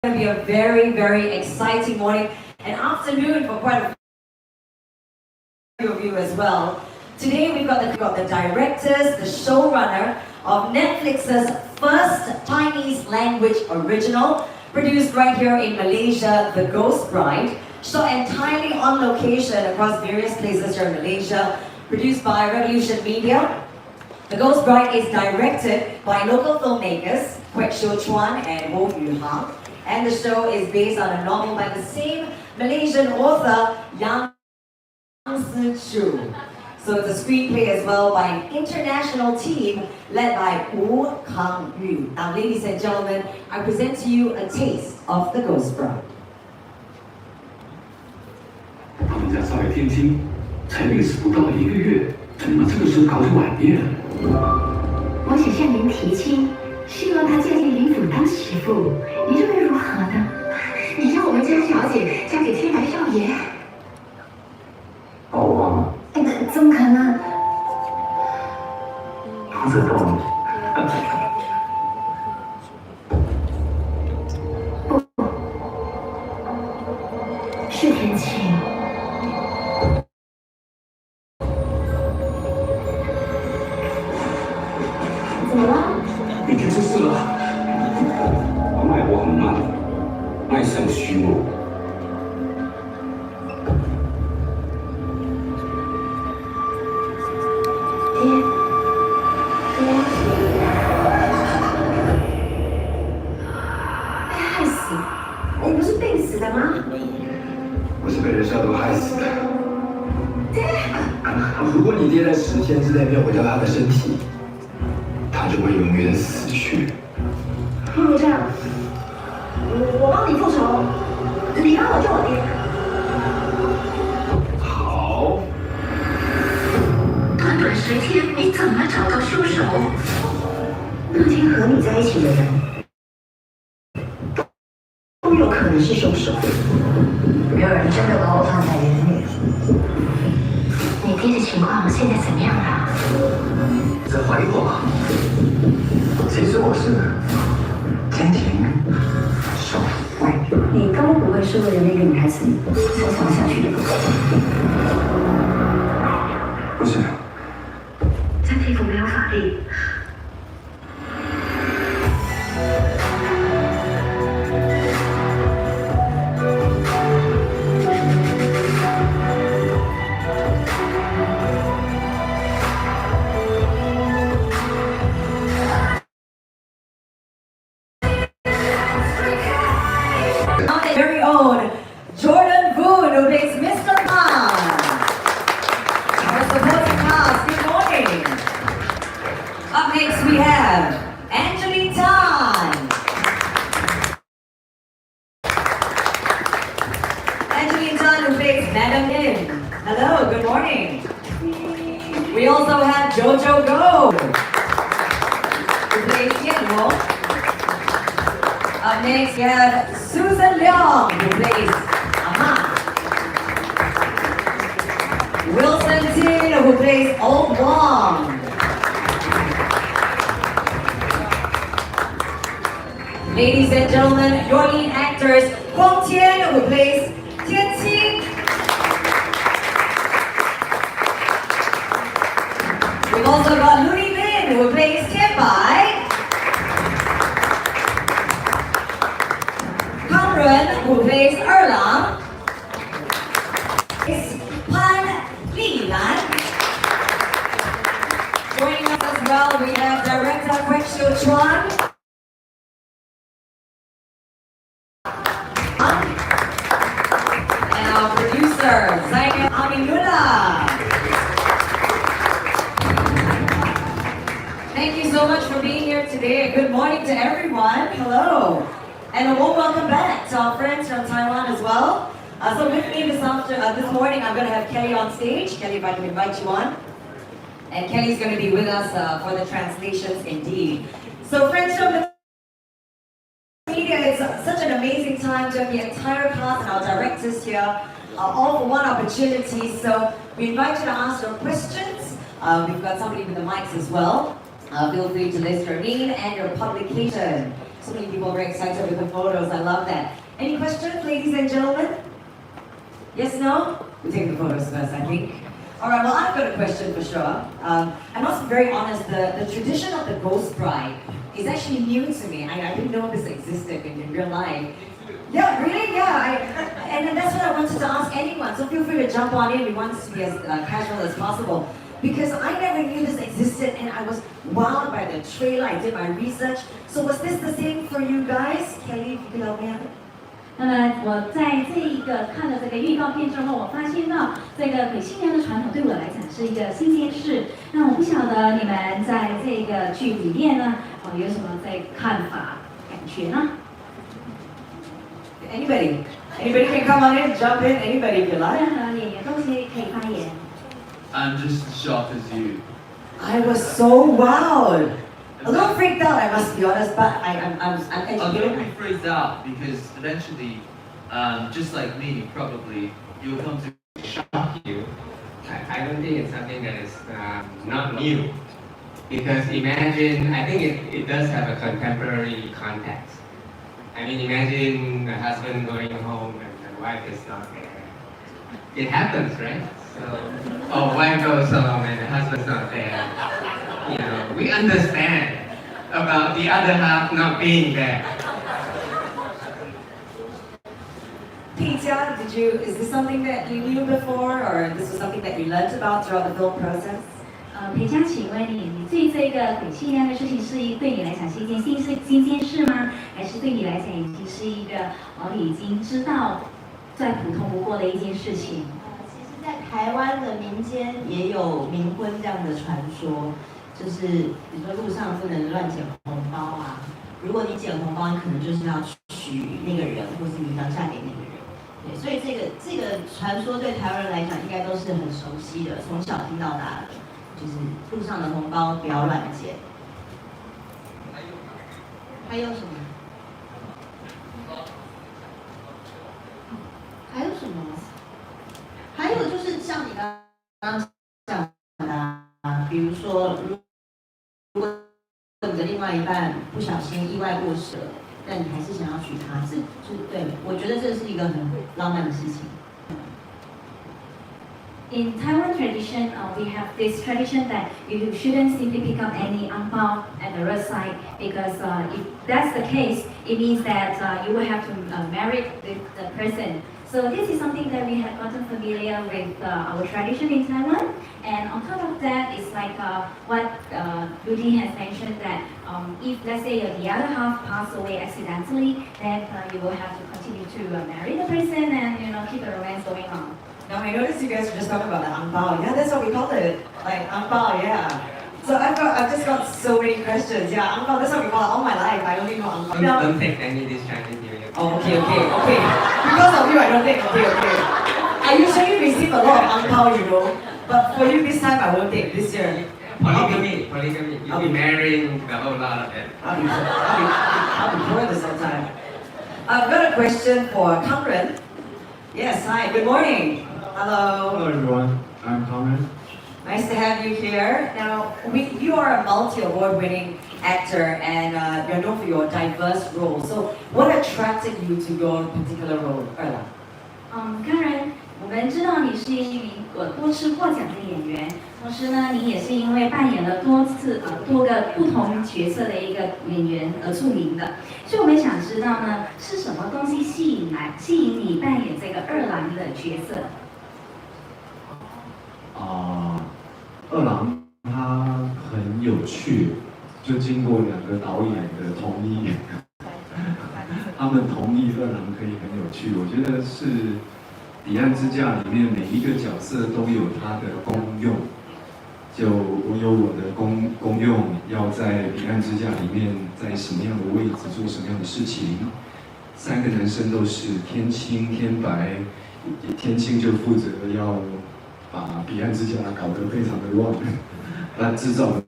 going to be a very, very exciting morning and afternoon for quite a few of you as well. Today we've got the directors, the showrunner of Netflix's first Chinese language original, produced right here in Malaysia, The Ghost Bride, shot entirely on location across various places here in Malaysia, produced by Revolution Media. The Ghost Bride is directed by local filmmakers Kwek Shou Chuan and Wo Yu Hang, and the show is based on a novel by the same Malaysian author Yang Si-chu. So it's a screenplay as well by an international team led by Wu Kang-yu. Now, ladies and gentlemen, I present to you a taste of The Ghost Bride. 他们家少爷天津才历史不到1个月，怎么这个时候搞出晚宴？我想向您提亲，希望他嫁进林府当媳妇，您认为如何呢？你让我们家小姐嫁给天白少爷？把我忘了？怎么可能？不知道。不，是天晴。 已经出事了，脉搏很慢，脉象虚弱。被害死？你不是病死的吗？我是被人下毒害死的。爹，如果你爹在10天之内没有回到他的身体， 他就会永远死去。不如这样，我帮你复仇，你帮我救我爹。好。短短10天，你怎么找到凶手？那天和你在一起的人，都有可能是凶手。没有人真的把我放在眼里。你爹的情况现在怎么样了？ 在怀疑我吗？其实我是天庭少妇。你该不会是为了那个女孩子才想下去的吧？不是。在地府没有法力。 Very own Jordan Boone, who plays Mr. Han. Our supporting cast, good morning. Up next we have Angeline Tan. Angeline Tan, who plays Madam Yin. Hello, good morning. We also have Jojo Go, who plays Yin Wo. Up next we have Susan Leong, who plays Ama. Wilson Tin, who plays Old Wong. Ladies and gentlemen, your lead actors, Huang Tian, who plays Tian Qing. We've also got Lu Lin, who plays Tian Bai. Who plays Erlang, is Pan Lilan. Joining us as well, we have director Kwek Shou Chuan, and our producer Sidang Aminullah. Thank you so much for being here today. Good morning to everyone. Hello. And a warm welcome back to our friends from Taiwan as well. So with me this morning, I'm going to have Kelly on stage. Kelly, if I can invite you on. And Kelly's going to be with us for the translations indeed. So friends from the media, it's such an amazing time to have the entire cast and our directors here, all for one opportunity. So we invite you to ask your questions. We've got somebody with the mics as well. Feel free to list your name and your publication. So many people are very excited with the photos. I love that. Any questions, ladies and gentlemen? Yes, no? We'll take the photos first, I think. All right, well, I've got a question for sure. I must be very honest, the tradition of the ghost bride is actually new to me. I didn't know this existed in real life. Yeah, really? Yeah. And that's what I wanted to ask anyone. So feel free to jump on in. We want this to be as casual as possible. Because I never knew this existed and I was wowed by the trailer. I did my research. So was this the same for you guys? Kelly, if you could help me out. 那么我在这一个看了这个预告片之后，我发现到这个鬼新娘的传统对我来讲是一个新鲜事。那我不晓得你们在这个剧里面呢，有什么在看法、感觉呢 Anybody can come on in, jump in, anybody if you like. 任何演员都可以发言。I'm just as shocked as you. I was so wowed. A little freaked out, I must be honest, but I'm Don't be freaked out because eventually, just like me, probably you'll come to shock you. I don't think it's something that is not new. Because imagine, I think it does have a contemporary context. I mean, imagine the husband going home and the wife is not there. It happens, right? So, wife goes home and the husband's not there. You know, we understand about the other half not being there. Peter, is this something that you knew before, or this was something that you learned about throughout the film process? 裴佳，请问你对这个鬼新娘的事情对你来讲是一件新鲜事吗？还是对你来讲已经是一个你已经知道再普通不过的一件事情？其实，在台湾的民间也有冥婚这样的传说，就是比如说路上不能乱捡红包啊，如果你捡红包，你可能就是要娶那个人，或是你要嫁给那个人。对，所以这个传说对台湾人来讲应该都是很熟悉的，从小听到大的。就是路上的红包不要乱捡。还有什么？还有什么？还有就是像你刚刚讲的啊，比如说，如果你的另外一半不小心意外过世了，但你还是想要娶她，这就对，我觉得这是一个很浪漫的事情。In Taiwan tradition, we have this tradition that you shouldn't simply pick up any angbao at the roadside because if that's the case, it means that you will have to marry the person. So this is something that we have gotten familiar with our tradition in Taiwan. And on top of that, it's like what Budiey has mentioned that if let's say the other half passed away accidentally, then you will have to continue to marry the person and keep the romance going on. Now I noticed you guys were just talking about the angbao. Yeah, that's what we call it. Like angbao, yeah. So I've just got so many questions. Yeah, angbao, that's what we call it all my life. I only know angbao. Don't take any this Chinese New Year. Oh, okay. Because of you, I don't take. Okay. I usually receive a lot of angbao, but for you this time I won't take this year. Polygamy. You'll be marrying the whole lot of it. I'll be doing this sometime. I've got a question for Kangren. Yes, hi, good morning. Hello. Hello everyone, I'm Conrad. Nice to have you here. Now, you are a multi-award-winning actor and you're known for your diverse roles. So, what attracted you to your particular role, Erla? 当然，我们知道你是一名多次获奖的演员，同时呢，你也是因为扮演了多个不同角色的一个演员而著名的。所以我们想知道呢，是什么东西吸引你扮演这个二郎的角色？二郎他很有趣，就经过两个导演的同意，他们同意二郎可以很有趣。我觉得是《彼岸之架》里面每一个角色都有他的功用，就我有我的功用，要在《彼岸之架》里面在什么样的位置做什么样的事情。三个男生都是天青天白，天青就负责要把彼岸之架搞得非常的乱，那制造很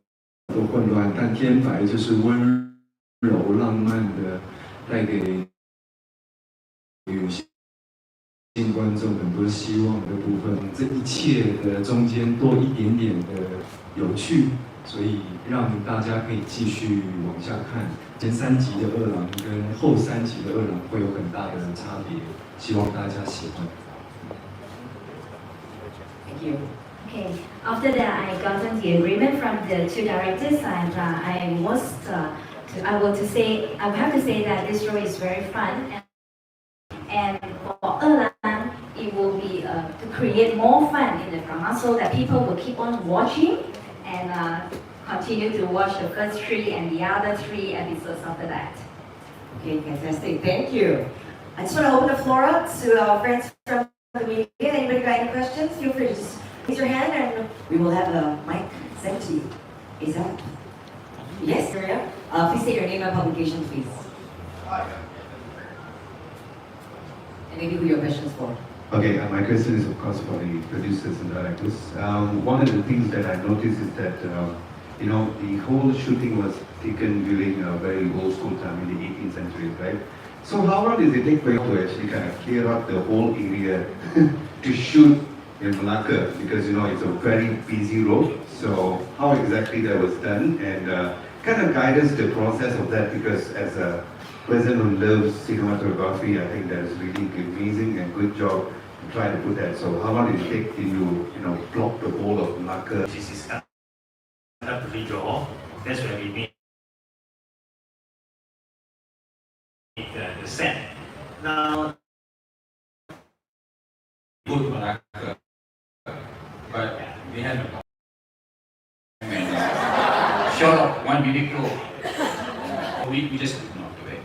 多混乱。但天白就是温柔浪漫的，带给女性观众很多希望的部分。这一切的中间多一点点的有趣，所以让大家可以继续往下看。前3集的二郎跟后3集的二郎会有很大的差别，希望大家喜欢。Thank you. Okay, after that I gotten the agreement from the 2 directors and I will have to say that this show is very fun and for Erlang it will be to create more fun in the drama so that people will keep on watching and continue to watch the first 3 and the other 3 episodes after that. Okay, fantastic. Thank you. I just want to open the floor up to our friends from the media. Anybody got any questions? Feel free to just raise your hand and we will have a mic sent to you. Is that? Yes, Maria? Please state your name and publication, please. And maybe who your question is for. Okay, my question is of course for the producers and directors. One of the things that I noticed is that the whole shooting was taken during a very old school time in the 18th century, right? So how long does it take for you to actually kind of clear up the whole area to shoot in Malacca? Because it's a very busy road. So how exactly that was done and kind of guide us the process of that, because as a person who loves cinematography, I think that is really amazing and good job to try to put that. So how long did it take till you block the whole of Malacca? This is stand up video. That's where we made the set. Now, go to Malacca, but we had short of 1 minute rule. We just could not do it.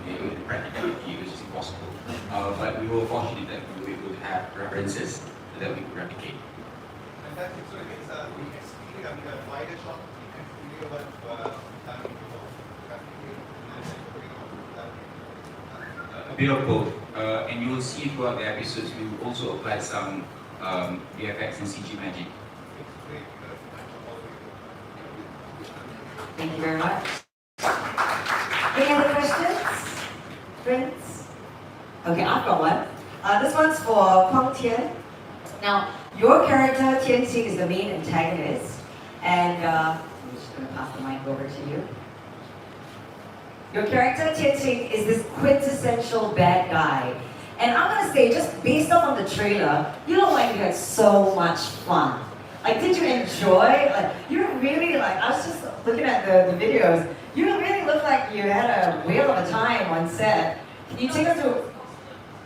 Practically, it was just impossible. But we were fortunate that we were able to have references that we could replicate. Fantastic. So it means we can see a wider shot. We can see about a bit of both. And you will see throughout the episodes, we will also apply some VFX and CG magic. Thank you very much. Any other questions? Friends? Okay, I've got one. This one's for Kwang Tian. Now, your character, Tian Xing, is the main antagonist. And I'm just going to pass the mic over to you. Your character, Tian Xing, is this quintessential bad guy. And I'm going to say, just based on the trailer, you look like you had so much fun. Like, did you enjoy? Like, you really I was just looking at the videos. You really look like you had a whale of a time on set. Can you take us through?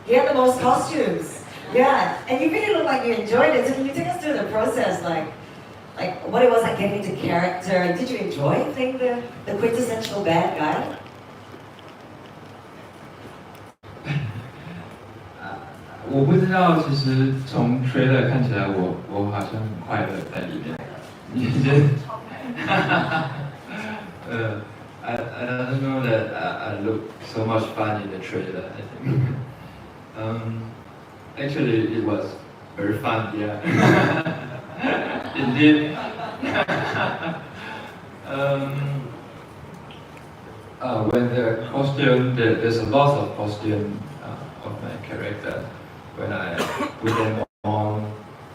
You had the most costumes. Yeah, and you really look like you enjoyed it. So can you take us through the process, like what it was like getting into character? Did you enjoy playing the quintessential bad guy? 我不知道，其实从 trailer 看起来我好像很快乐在里面。你觉得？I don't know that I look so much fun in the trailer. I think. Actually, it was very fun. Yeah. Indeed. When the costume, there's a lot of costume of my character. When I put them on,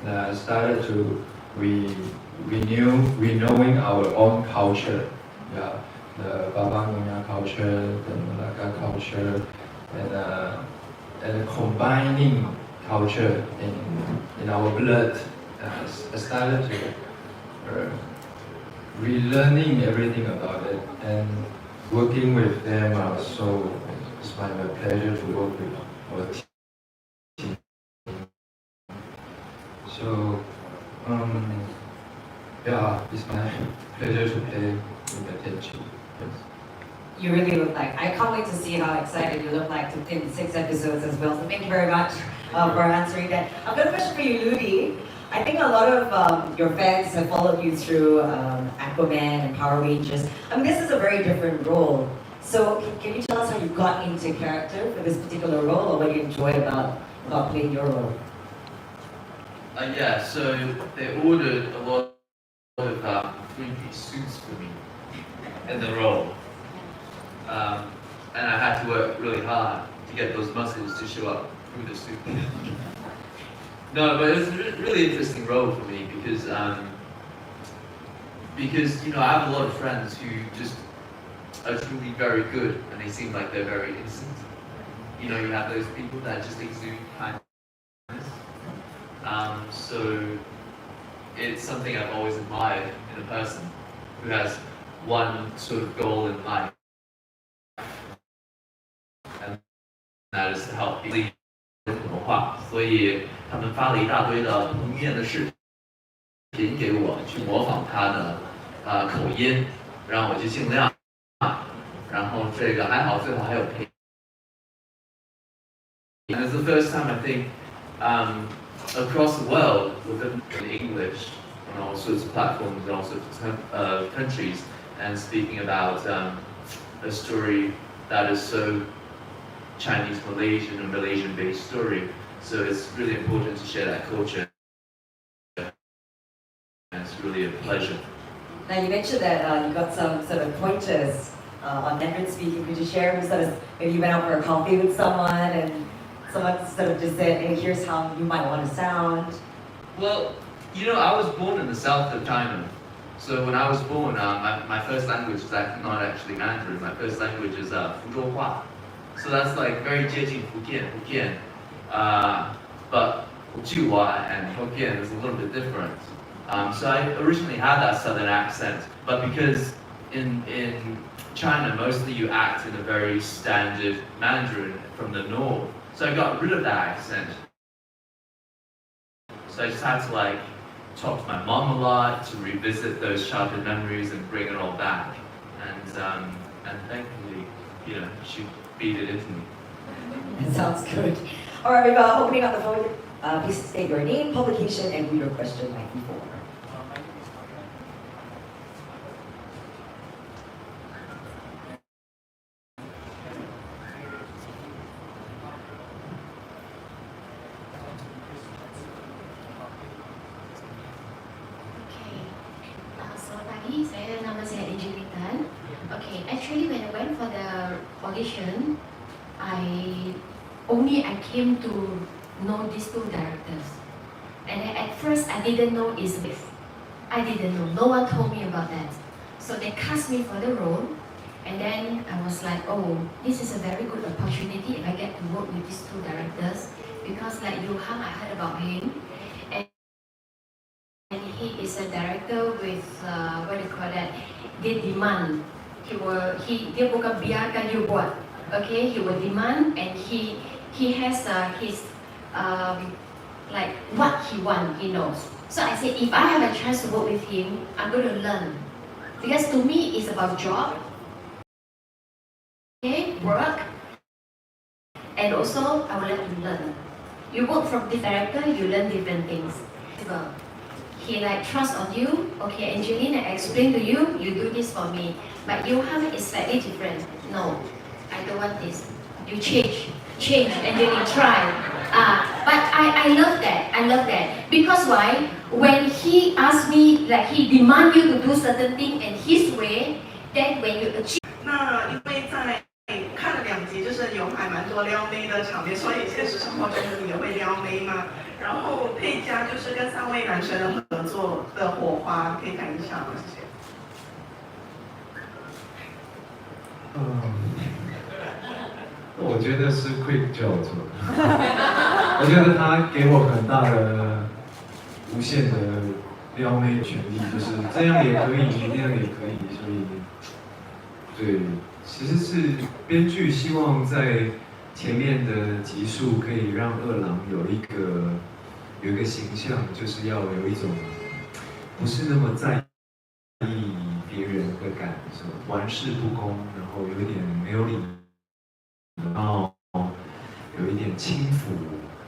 I started to renewing our own culture. Yeah, the Babangonya culture, the Malacca culture, and combining culture in our blood. I started to relearning everything about it and working with them. So it's my pleasure to work with our team. So, yeah, it's my pleasure to play with the attention. Yes. You really look like, I can't wait to see how excited you look like in 6 episodes as well. So thank you very much for answering that. I've got a question for you, Ludi. I think a lot of your fans have followed you through Aquaman and Power Rangers. I mean, this is a very different role. So can you tell us how you got into character for this particular role, or what you enjoy about playing your role? Yeah, so they ordered a lot of 3D suits for me in the role. And I had to work really hard to get those muscles to show up through the suit. No, but it was a really interesting role for me because because I have a lot of friends who just are truly very good and they seem like they're very innocent. You have those people that just exude kindness. So it's something I've always admired in a person who has one sort of goal in life, and that is to help people. 普通话，所以他们发了一大堆的不同语言的视频给我，去模仿他的口音，让我去尽量。然后这个还好，最后还有配。And it's the first time I think across the world within English on all sorts of platforms and all sorts of countries, and speaking about a story that is so Chinese Malaysian or Malaysian based story. So it's really important to share that culture. And it's really a pleasure. Now you mentioned that you got some sort of pointers on Mandarin speaking. Could you share sort of, maybe you went out for a coffee with someone and someone sort of just said, hey, here's how you might want to sound? Well, I was born in the south of China. So when I was born, my first language is not actually Mandarin. My first language is Fuzhouhua. So that's like very 接近 Hokkien. But Jiwa and Hokkien is a little bit different. So I originally had that southern accent, but because in China, mostly you act in a very standard Mandarin from the north. So I got rid of that accent. So I just had to talk to my mom a lot to revisit those childhood memories and bring it all back. And thankfully, she beat it into me. That sounds good. All right, we're opening up the phone. Please state your name, publication, and read your question 94. Okay, actually when I went for the audition, I came to know these two directors. And at first I didn't know it's this. I didn't know, no one told me about that. So they cast me for the role, and then I was like, oh, this is a very good opportunity if I get to work with these two directors, because like Yu Hang, I heard about him, and he is a director with, what do you call that, dia demand. Dia bukan biarkan you buat, okay? He will demand, and he has his like what he wants, he knows. So I said, if I have a chance to work with him, I'm going to learn, because to me it's about job, okay, work, and also I will let you learn. You work from the director, you learn different things. He trust on you. Okay, Angelina, I explain to you, you do this for me. But you have it slightly different. No, I don't want this. You change, and then you try. But I love that. I love that. Because why? When he asked me, he demand you to do certain thing in his way, then when you achieve. 那因为在看了2集，就是有还蛮多撩妹的场面，所以现实生活中你也会撩妹吗？然后佩佳就是跟3位男神的合作的火花，可以谈一下吗？谢谢。我觉得是 Quick 叫我做的，我觉得他给我很大的、无限的撩妹权利，就是这样也可以，那样也可以，所以，对，其实是编剧希望在前面的集数可以让二郎有一个形象，就是要有一种不是那么在意别人的感受，玩世不恭，然后有一点没有礼。然后有一点轻浮，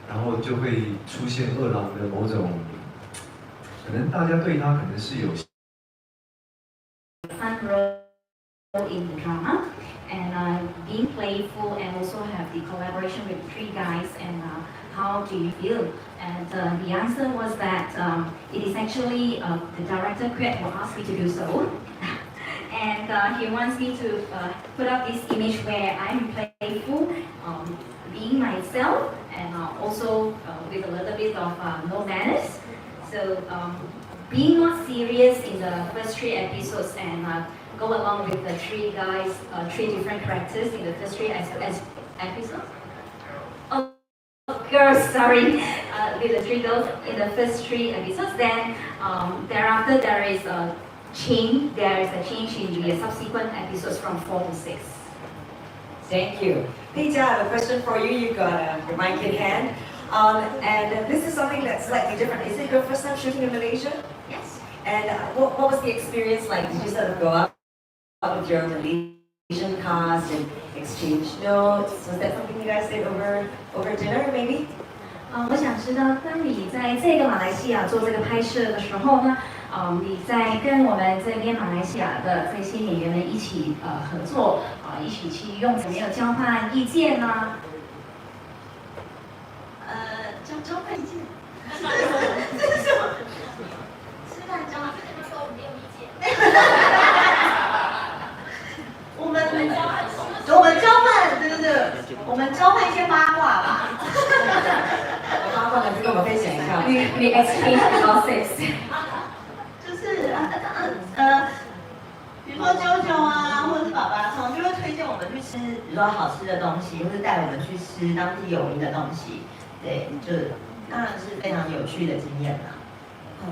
然后就会出现二郎的某种，可能大家对他可能是有。Fun role in the drama, and being playful, and also have the collaboration with 3 guys. And how do you feel? And the answer was that it is actually the director Kwet who asked me to do so. And he wants me to put up this image where I'm playful, being myself, and also with a little bit of no manners. So being more serious in the first 3 episodes and go along with the 3 guys, 3 different characters in the first 3 episodes. Oh, girls, sorry, with the 3 girls in the first 3 episodes. Then thereafter there is a change. There is a change in the subsequent episodes from 4 to 6. Thank you. Peter, I have a question for you. You've got your mic in hand. And this is something that's slightly different. Is it your first time shooting in Malaysia? Yes. And what was the experience like? Did you sort of go out with your Malaysian cast and exchange notes? Was that something you guys did over dinner, maybe? 我想知道，当你在这个马来西亚做这个拍摄的时候呢，你在跟我们这边马来西亚的这些演员们一起合作，一起去用有没有交换意见呢？交换意见，这是什么？吃饭交换，说我没有意见。我们交换，对，我们交换一些八卦吧。八卦的这个我们分享一下。We exchange gossips。就是比如说啾啾啊，或者是爸爸，常常就会推荐我们去吃，比如说好吃的东西，或是带我们去吃当地有名的东西。对，就当然是非常有趣的经验啦。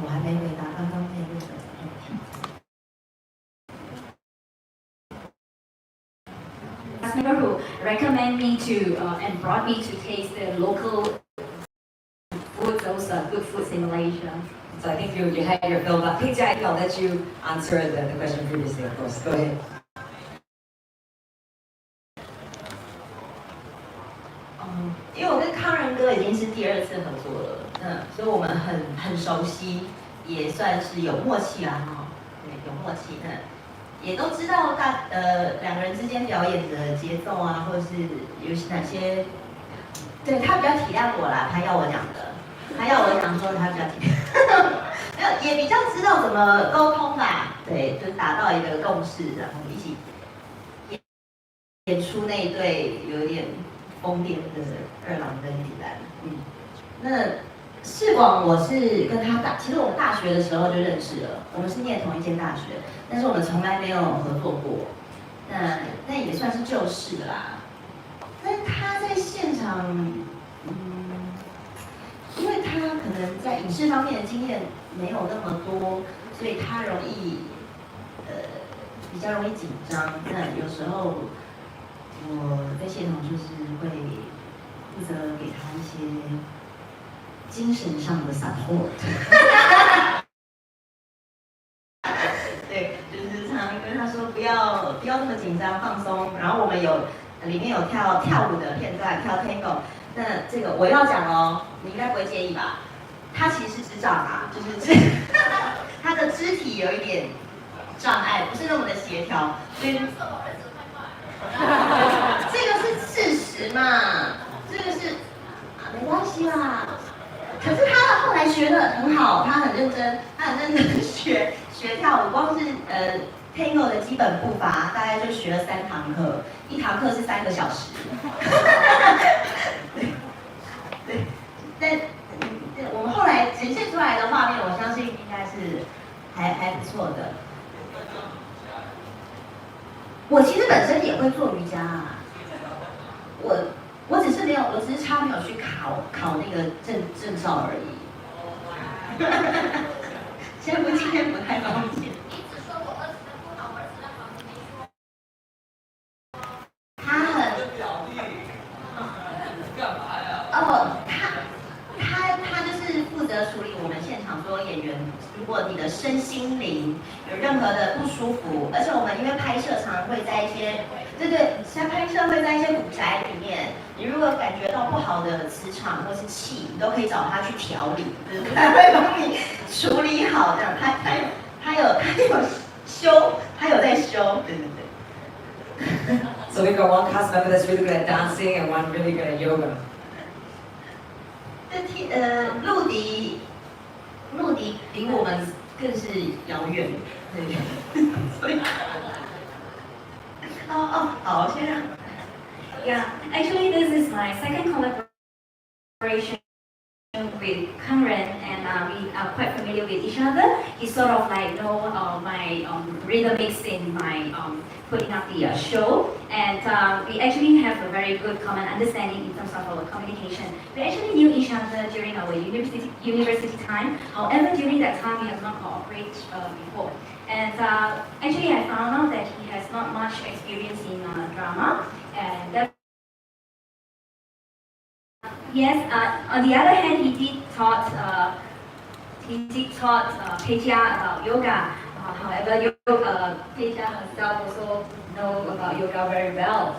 我还没回答刚刚那个问题。Member who recommend me to and brought me to taste the local food, those good foods in Malaysia. So I think you had your fill, but Peter, I'll let you answer the question previously, of course. Go ahead. 因为我跟康仁哥已经是第2次合作了，所以我们很熟悉，也算是有默契啦哈。对，有默契，也都知道2个人之间表演的节奏啊，或者是有哪些，对他比较体谅我啦，他要我讲的，他要我讲说他比较体谅，也比较知道怎么沟通啦，对，就是达到一个共识，然后一起演出那一对有点疯癫的2郎跟李兰，那世广我是跟他其实我们大学的时候就认识了，我们是念同一间大学，但是我们从来没有合作过，那也算是旧事啦。但是他在现场，因为他可能在影视方面的经验没有那么多，所以他比较容易紧张。那有时候我在现场就是会负责给他一些精神上的 support。对，就是常常跟他说不要那么紧张，放松。然后我们里面有跳舞的片段，跳 tango。那这个我要讲哦，你应该不会介意吧？他其实是智障啊，就是他的肢体有一点障碍，不是那么的协调，所以这个是事实嘛，这个是没关系啦。可是他后来学得很好，他很认真学跳舞，光是Tango 的基本步伐大概就学了3堂课，1堂课是3个小时。对，但我们后来呈现出来的画面，我相信应该是还不错的。我其实本身也会做瑜伽啊，我只是差没有去考那个证照而已。今天不太方便。你只说我儿子的不好，我儿子的好，你没说。他很。干嘛呀？哦，他就是负责处理我们现场所有演员，如果你的身心灵有任何的不舒服，而且我们因为拍摄常会在一些，像拍摄会在一些古宅里面，你如果感觉到不好的磁场或是气，你都可以找他去调理，他会帮你处理好这样。他有修，他有在修，对。So we've got one cast member that's really good at dancing and one really good at yoga. 陆迪离我们更是遥远，对。所以，好，先让。Yeah, actually this is my second collaboration with Kang Ren and and we are quite familiar with each other. He sort of like know my rhythmics in my putting up the show, and we actually have a very good common understanding in terms of our communication. We actually knew each other during our university time. However, during that time, we have not cooperated before. And actually, I found out that he has not much experience in drama, and that. Yes. On the other hand, he did taught Peja about yoga. However, Peja herself also know about yoga very well.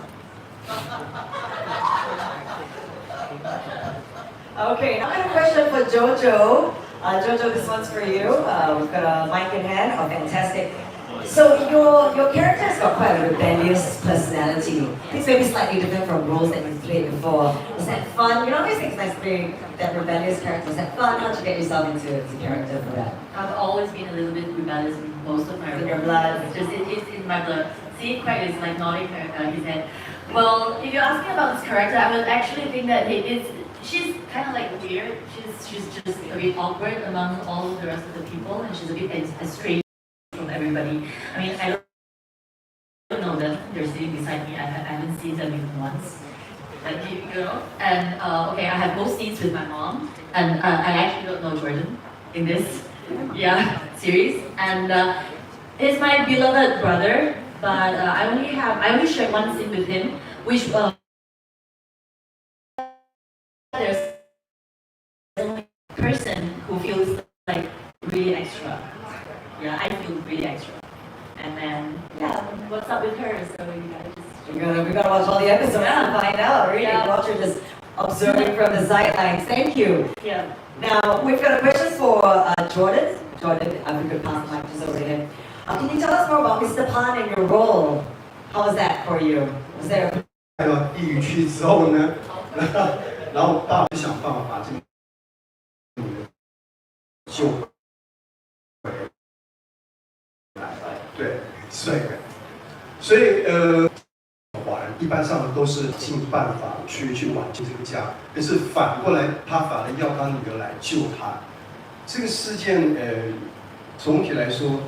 Okay, now I have a question for Jojo. Jojo, this one's for you. We've got a mic in hand. Oh, fantastic. So your character has got quite a rebellious personality. It's maybe slightly different from roles that you've played before. Was that fun? You know, always think it's nice to play that rebellious character. Was that fun? How'd you get yourself into character for that? I've always been a little bit rebellious in most of my roles. In your blood? It's in my blood. See, quite is like naughty character. He said, well, if you ask me about this character, I would actually think that she's kind of like weird. She's just a bit awkward among all the rest of the people, and she's a bit estranged from everybody. I mean, I don't know them. They're sitting beside me. I haven't seen them even once. Like, you know. And okay, I have most scenes with my mom, and I actually don't know Jordan in this series. And he's my beloved brother, but I only shared one scene with him, which there's a person who feels like really extra. Yeah, I feel really extra. And then, what's up with her? So we gotta watch all the episodes to find out, really. Watch her just observing from the sidelines. Thank you. Yeah. Now, we've got a question for Jordan. Jordan, if we could pass the mic just over to him. Can you tell us more about Mr. Pan and your role? How was that for you? Was there 来到地狱区之后呢，然后爸爸就想办法把这个救回来，对，所以华人一般上都是尽办法去挽救这个家，可是反过来他反而要他女儿来救他。这个事件总体来说，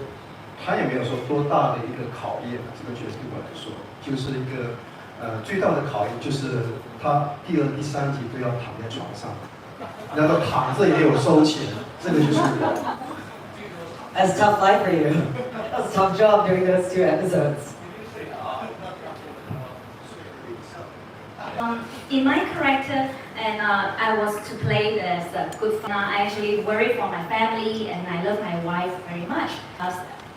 他也没有说多大的一个考验，这个角色对我来说就是一个。最大的考验就是他第2、第3集都要躺在床上，然后躺着也有收钱，这个就是。That's a tough life for you. That's a tough job doing those 2 episodes. In my character, and I was to play as a good father. I actually worry for my family, and I love my wife very much.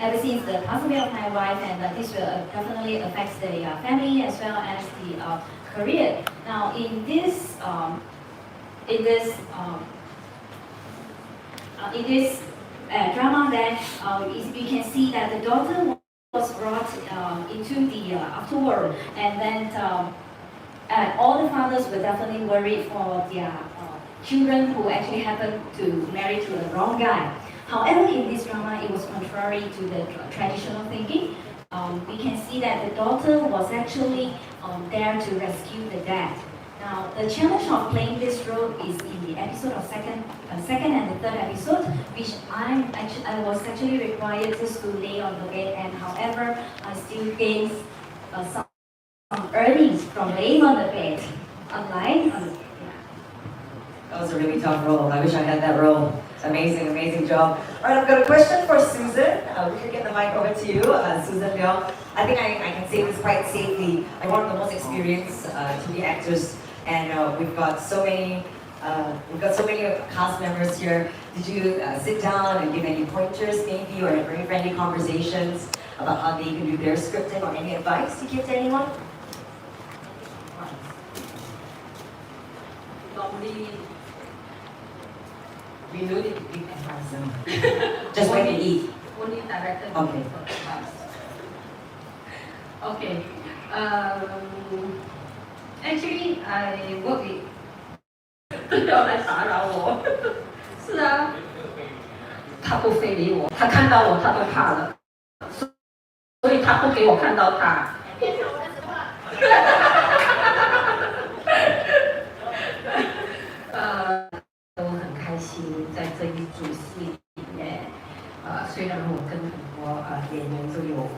Ever since the passing away of my wife, and this will definitely affect the family as well as the career. Now, in this drama, that you can see that the daughter was brought into the afterworld, and then all the fathers were definitely worried for their children who actually happened to marry to the wrong guy. However, in this drama, it was contrary to the traditional thinking. We can see that the daughter was actually there to rescue the dad. Now, the challenge of playing this role is in the episode of second and the 3rd episode, which I was actually required just to lay on the bed, and however, I still gained some earnings from laying on the bed. That was a really tough role. I wish I had that role. Amazing, amazing job. All right, I've got a question for Susan. We could get the mic over to you, Susan Leong. I think I can say this quite safely. I'm one of the most experienced TV actors, and we've got so many cast members here. Did you sit down and give any pointers, maybe, or have very friendly conversations about how they can do their scripting, or any advice you give to anyone? We know that we can have some. Just when you eat. Only director. Okay. Okay. Actually, I work with. 要来打扰我。是啊。他不非礼我，他看到我他都怕了，所以他不给我看到他。我很开心在这这一出戏里面，虽然我跟很多演员都有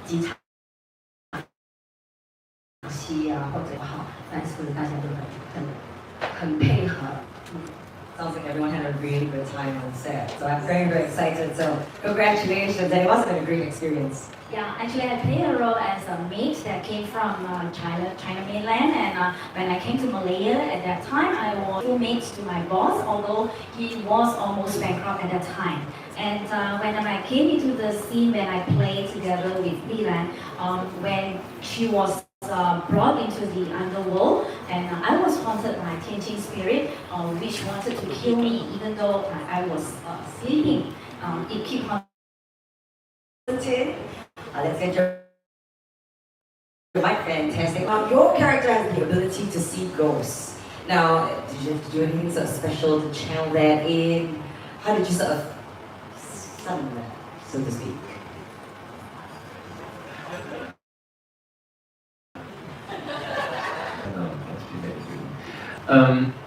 几场戏啊或者好，但是大家都很配合。Sounds like everyone had a really good time on set. So I'm very, very excited. So congratulations. And it must have been a great experience. Yeah, actually I played a role as a maid that came from China mainland, and when I came to Malaya at that time, I was full mate to my boss, although he was almost bankrupt at that time. And when I came into the scene when I played together with Lilan, when she was brought into the underworld, and I was haunted by Tianqing spirit, which wanted to kill me even though I was sleeping. It kept on. Let's get your mic. Fantastic. Your character has the ability to see ghosts. Now, did you have to do anything sort of special to channel that in? How did you sort of summon that, so to speak?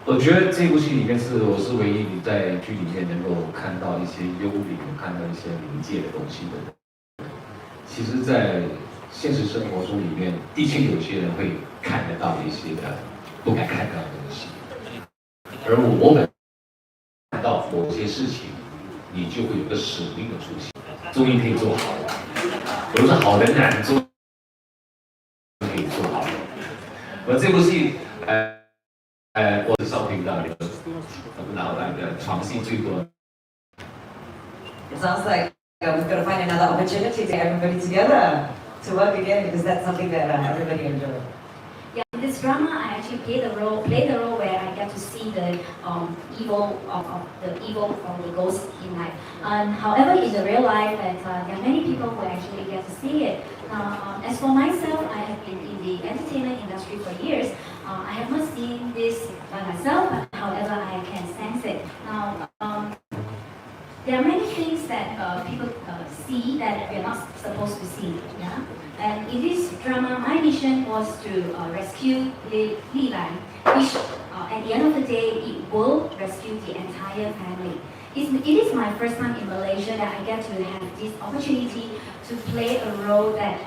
我觉得这部戏里面我是唯一在剧里面能够看到一些幽灵，看到一些灵界的东西的人。其实，在现实生活中里面，的确有些人会看得到一些不该看到的东西，而我们看到某些事情，你就会有个使命的出现，终于可以做好了。我都是好人难做，可以做好了。而这部戏，我是少听到的，然后床戏最多。It sounds like we've got to find another opportunity to get everybody together to work again, because that's something that everybody enjoys. Yeah, in this drama, I actually played the role where I get to see the evil of the ghost in life. However, in the real life, that there are many people who actually get to see it. As for myself, I have been in the entertainment industry for years. I have not seen this by myself, but however, I can sense it. Now, there are many things that people see that we are not supposed to see. Yeah? And in this drama, my mission was to rescue Li Lan, which at the end of the day, it will rescue the entire family. It is my first time in Malaysia that I get to have this opportunity to play a role that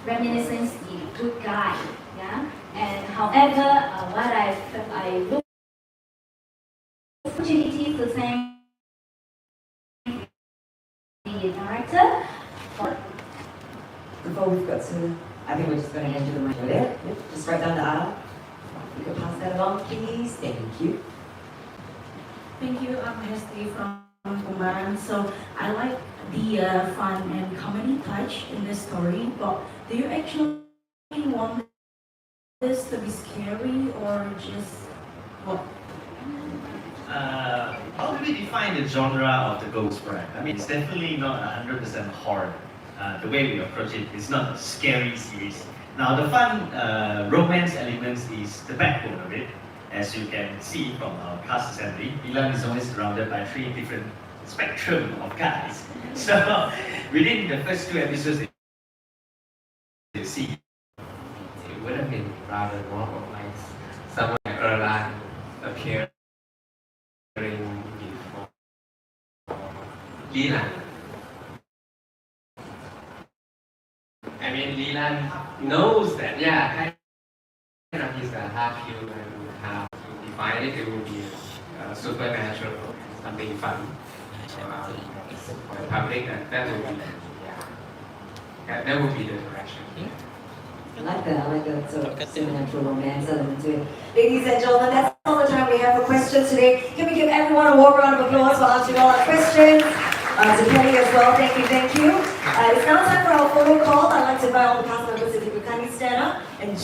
reminiscence the good guy. Yeah? And however, what I look opportunity to thank the director. Before we've got to, I think we're just going to hand you the mic over there. Just right down the aisle. You could pass that along, please. Thank you. Thank you. I'm Hesti from Kumaran. So I like the fun and comedy touch in this story, but do you actually want this to be scary or just what? How do we define the genre of the ghost brand? I mean, it's definitely not 100% horror. The way we approach it is not a scary series. Now, the fun romance elements is the backbone of it. As you can see from our cast assembly, Ilan is always surrounded by 3 different spectrum of guys. So, within the first 2 episodes, you see. It would have been rather normal, like someone like Erlan appearing before Lilan. I mean, Lilan knows that, yeah, kind of he's a half human, half to define it, it will be supernatural, something fun for the public, and that would be, that would be the direction. I like that sort of supernatural romance element to it. Ladies and gentlemen, that's all the time we have for questions today. Can we give everyone a warm round of applause for answering all our questions? To Kelly as well, thank you. It's now time for our photo call. I'd like to invite all the cast members if you could kindly stand up and